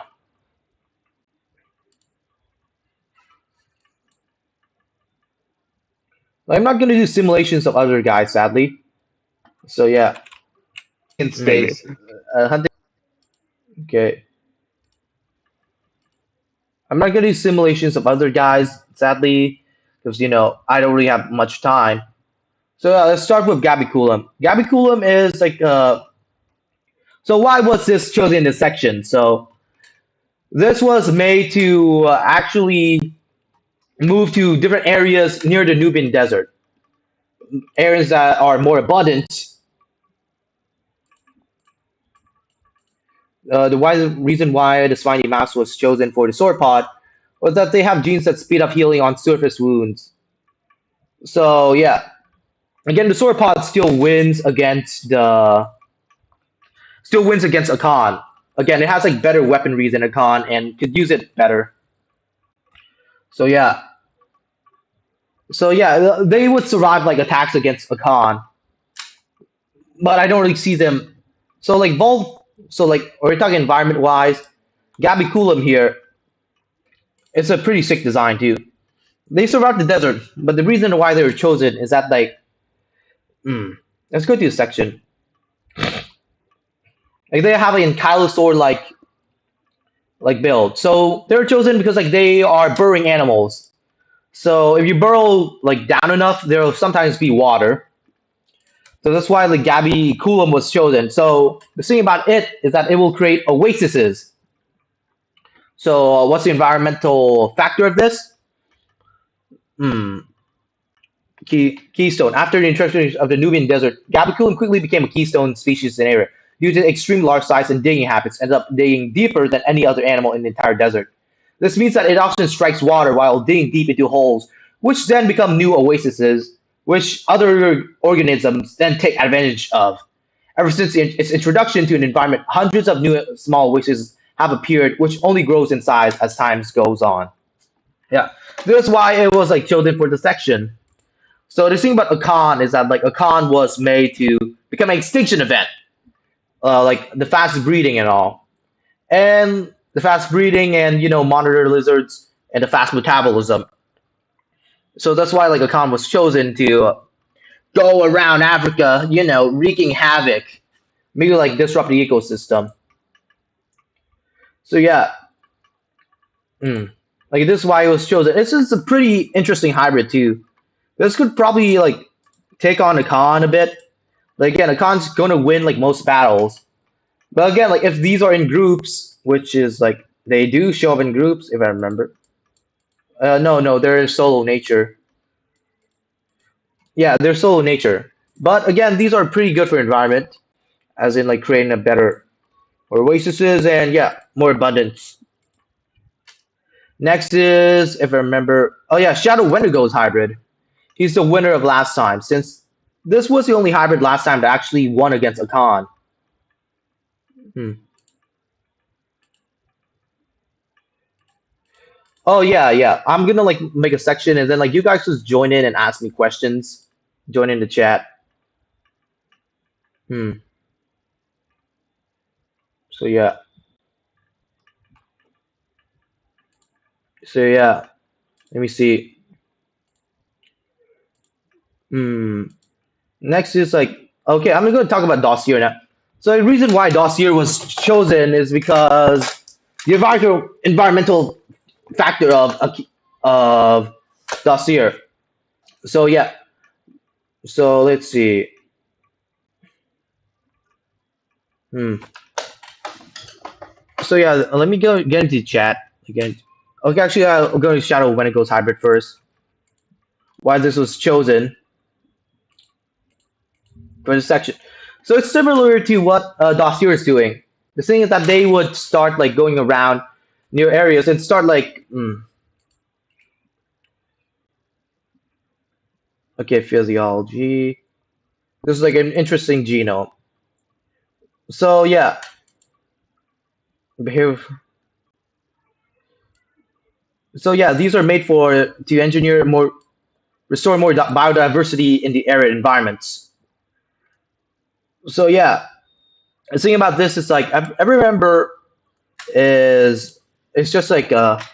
I'm not going to do simulations of other guys, sadly. So yeah. In space. Hunting. Okay. I'm not gonna do simulations of other guys, sadly, because I don't really have much time. So let's start with Gabiculum. Gabiculum is like so why was this chosen in this section? So this was made to actually move to different areas near the Nubian desert, areas that are more abundant. Reason why the spiny mouse was chosen for the sword pod was that they have genes that speed up healing on surface wounds. So yeah, again, the sword pod still wins against Akan. Again, it has like better weaponry than Akan and could use it better. So yeah. So yeah, they would survive like attacks against Akan, but I don't really see them. So like we're talking environment wise, Gabiculum here, it's a pretty sick design too. They survived the desert, but the reason why they were chosen is that like, let's go to the section. Like they have like, an Ankylosaur like build, so they were chosen because like they are burrowing animals. So if you burrow like down enough, there will sometimes be water. So that's why like Gabiculum was chosen. So the thing about it is that it will create oases. So what's the environmental factor of this? Keystone. After the introduction of the Nubian desert, Gabiculum quickly became a keystone species in the area. Due to extreme large size and digging habits, ended up digging deeper than any other animal in the entire desert. This means that it often strikes water while digging deep into holes, which then become new oases, which other organisms then take advantage of. Ever since its introduction to an environment, hundreds of new small oases have appeared, which only grows in size as time goes on. Yeah, that's why it was like chosen for the section. So the thing about Akan is that like Akan was made to become an extinction event, like the fast breeding and all, and the fast breeding and monitor lizards and the fast metabolism. So that's why like Akan was chosen to go around Africa, wreaking havoc, maybe like disrupt the ecosystem. So yeah, like this is why it was chosen. This is a pretty interesting hybrid too. This could probably like take on Akan a bit. Like again, Akan's gonna win like most battles. But again, like if these are in groups, which is like they do show up in groups, if I remember. No, they're solo nature. Yeah, they're solo nature. But again, these are pretty good for environment, as in like creating a better oases and yeah, more abundance. Next is, if I remember, oh yeah, Shadow Wendigo's hybrid. He's the winner of last time, since this was the only hybrid last time that actually won against Akan. Oh yeah. I'm gonna like make a section and then like you guys just join in and ask me questions. Join in the chat. So yeah. Let me see. Next is like okay, I'm gonna talk about Dossier now. So the reason why Dossier was chosen is because the environmental factor of Dossier. So yeah. So let's see. So yeah, let me go get into chat again. Okay, actually, I'll go to Shadow when it goes hybrid first. Why this was chosen for the section. So it's similar to what Dossier is doing. The thing is that they would start like going around near areas and start like okay, physiology. This is like an interesting genome. So yeah, so yeah, these are made to engineer restore more biodiversity in the arid environments. So yeah, the thing about this is like I remember is it's just like the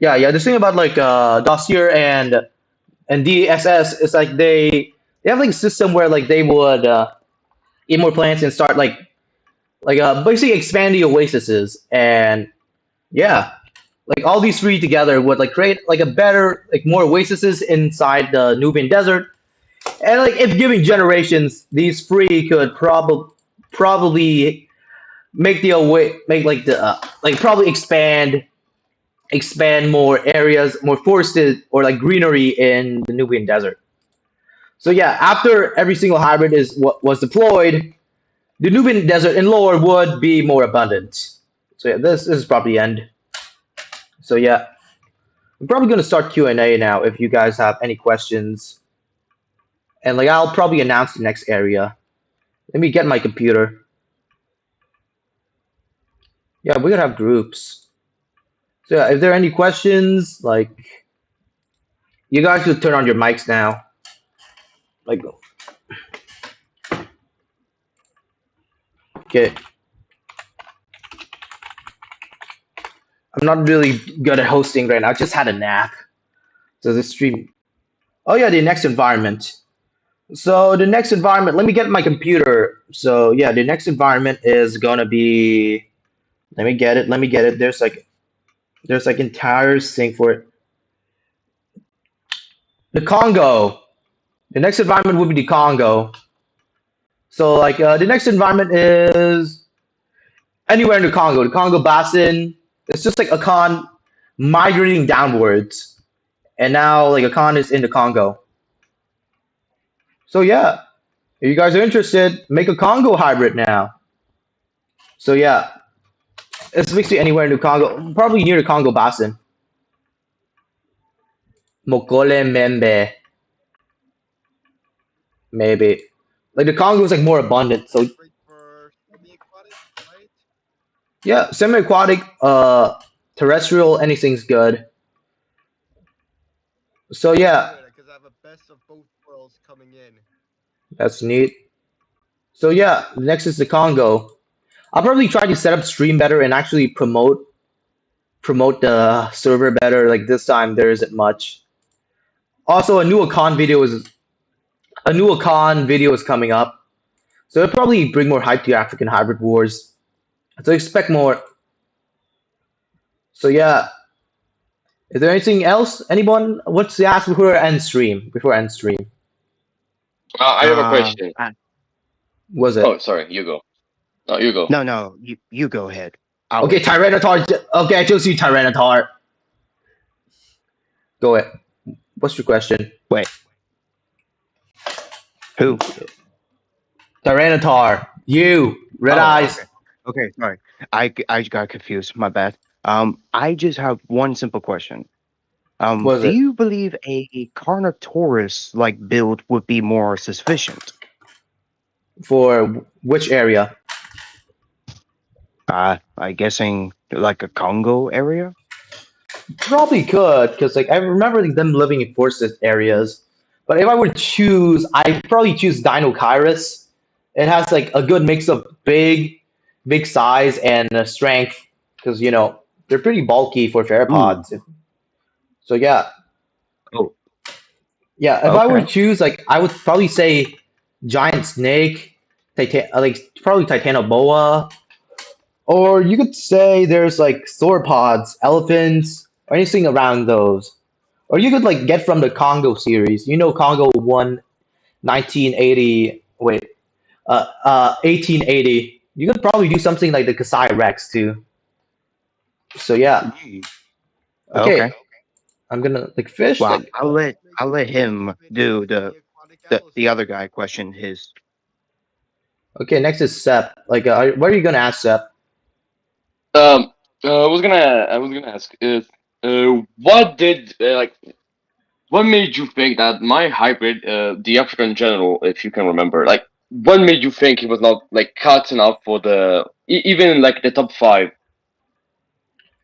thing about like Dossier and DSS is like they have like a system where like they would eat more plants and start like basically expand the oases and Yeah, like all these three together would like create like a better, like more oases inside the Nubian desert. And like if given generations, these three could probably make the away make like the like probably expand more areas, more forested or like greenery in the Nubian desert. So yeah, after every single hybrid is what was deployed, the Nubian desert in lore would be more abundant. So yeah, this is probably the end. So yeah, I'm probably gonna start Q&A now if you guys have any questions. And like I'll probably announce the next area. Let me get my computer. Yeah, we're gonna have groups. So yeah, if there are any questions, like you guys should turn on your mics now. Like okay. I'm not really good at hosting right now. I just had a nap. So this stream. Oh yeah, the next environment. So the next environment, let me get my computer. So yeah, the next environment is gonna be let me get it, let me get it. There's like entire thing for it. The Congo. The next environment would be the Congo. So like the next environment is anywhere in the Congo Basin. It's just like a con migrating downwards. And now like a con is in the Congo. So yeah, if you guys are interested, make a Congo hybrid now. So yeah, it's basically anywhere in the Congo, probably near the Congo Basin. Mokole Membe, maybe. Like the Congo is like more abundant, so Great for semi-aquatic, right? yeah, semi-aquatic, terrestrial, anything's good. So yeah, Good, because I have a best of both worlds coming in. that's neat. So yeah, next is the Congo. I'll probably try to set up stream better and actually promote the server better. Like this time there isn't much. Also, a new Akan video is coming up, so it'll probably bring more hype to African Hybrid Wars. So expect more. So yeah, is there anything else? Anyone? What's the ask before end stream? Before end stream, I have a question. was Oh, it? sorry, you go. No, you go. No, you go ahead. I'll Okay, wait. Tyranitar. Okay, I chose you, Tyranitar. Go ahead. What's your question? Wait. Who? Tyranitar. You. Red Oh, eyes. Okay, sorry. I got confused. My bad. I just have one simple question. Was Do it? you believe a Carnotaurus like build would be more sufficient? For which area? I guessing like a Congo area. Probably could, because like I remember like, them living in forested areas. But if I were to choose, I'd probably choose Dinokairos. It has like a good mix of big size and strength, because you know they're pretty bulky for theropods. So yeah, Oh, yeah. If I were to okay. choose, like I would probably say giant snake, like probably Titanoboa, or you could say there's like sauropods, elephants, or anything around those. Or you could like get from the Congo series. You know Congo won 1980. Wait, 1880. You could probably do something like the Kasai Rex too. So yeah. Okay, Okay. I'm gonna like fish. Well, Like I'll let Makes sense him to fit do in semi-aquatic the Alice. other guy question his. okay, next is Sep. Like, what are you gonna ask Sep? I was gonna ask, what did what made you think that my hybrid, the African general, if you can remember, like, what made you think he was not like cut enough for the even like the top five?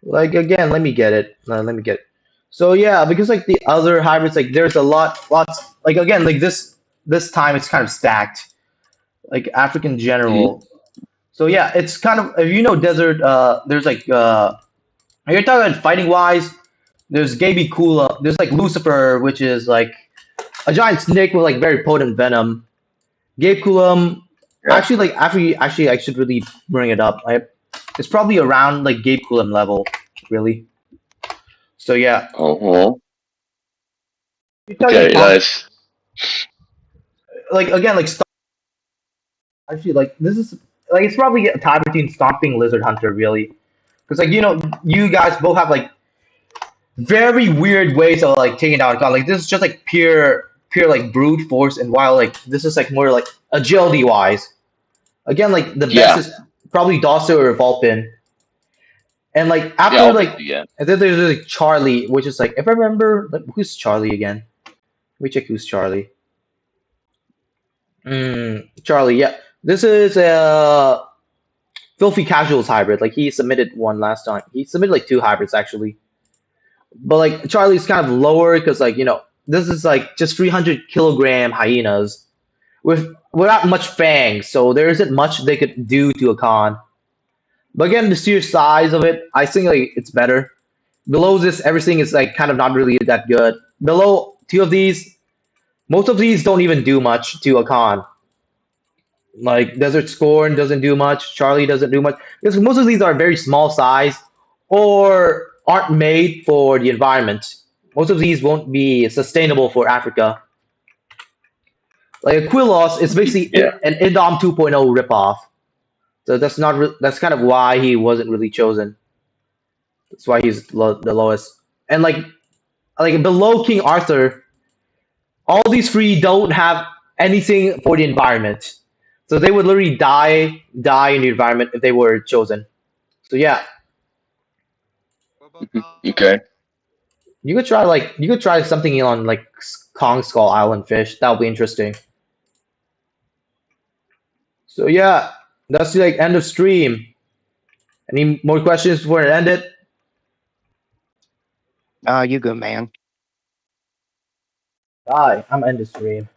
Like again, let me get it. Let me get it. So yeah, because like the other hybrids, like there's a lots. Like again, like this time it's kind of stacked. Like African Hmm. general. So yeah, it's kind of if you know desert. There's like if you're talking about fighting wise. There's Gaby Kula. There's like Lucifer, which is like a giant snake with like very potent venom. Gabe Coulomb, Yeah. actually, like actually, I should really bring it up. It's probably around like Gabe Coulomb level. really. So yeah, Uh-huh. you tell you Okay, Tom, nice. like again, like actually, like this is like it's probably a tie between Stomping Lizard Hunter, really, because like you guys both have like very weird ways of like taking down a con. Like this is just like pure like brute force, and while like this is like more like agility wise. Again, like the best Yeah, is probably Dawson or Vulpin. And like yeah, after like obviously, yeah. and then there's like Charlie, which is like if I remember like who's Charlie again? Let me check who's Charlie. Charlie, yeah. This is a Filthy Casuals hybrid. Like he submitted one last time. He submitted like two hybrids actually. But like Charlie's kind of lower because like this is like just 300 kilogram hyenas with without much fangs, so there isn't much they could do to a con. But again, the sheer size of it, I think like it's better. Below this, everything is like kind of not really that good. Below two of these, most of these don't even do much to a con. Like Desert Scorn doesn't do much. Charlie doesn't do much because most of these are very small size or aren't made for the environment. Most of these won't be sustainable for Africa. Like Aquilos is basically Yeah. an Indom 2.0 ripoff. So that's not that's kind of why he wasn't really chosen. That's why he's the lowest. And like below King Arthur, all these three don't have anything for the environment. So they would literally die in the environment if they were chosen. So yeah, What about Mhm. Valor? Okay. you could try something on like Kong Skull Island fish. That would be interesting. So yeah, that's the like end of stream. Any more questions before I end it? You good, man. Bye. I'm end the stream.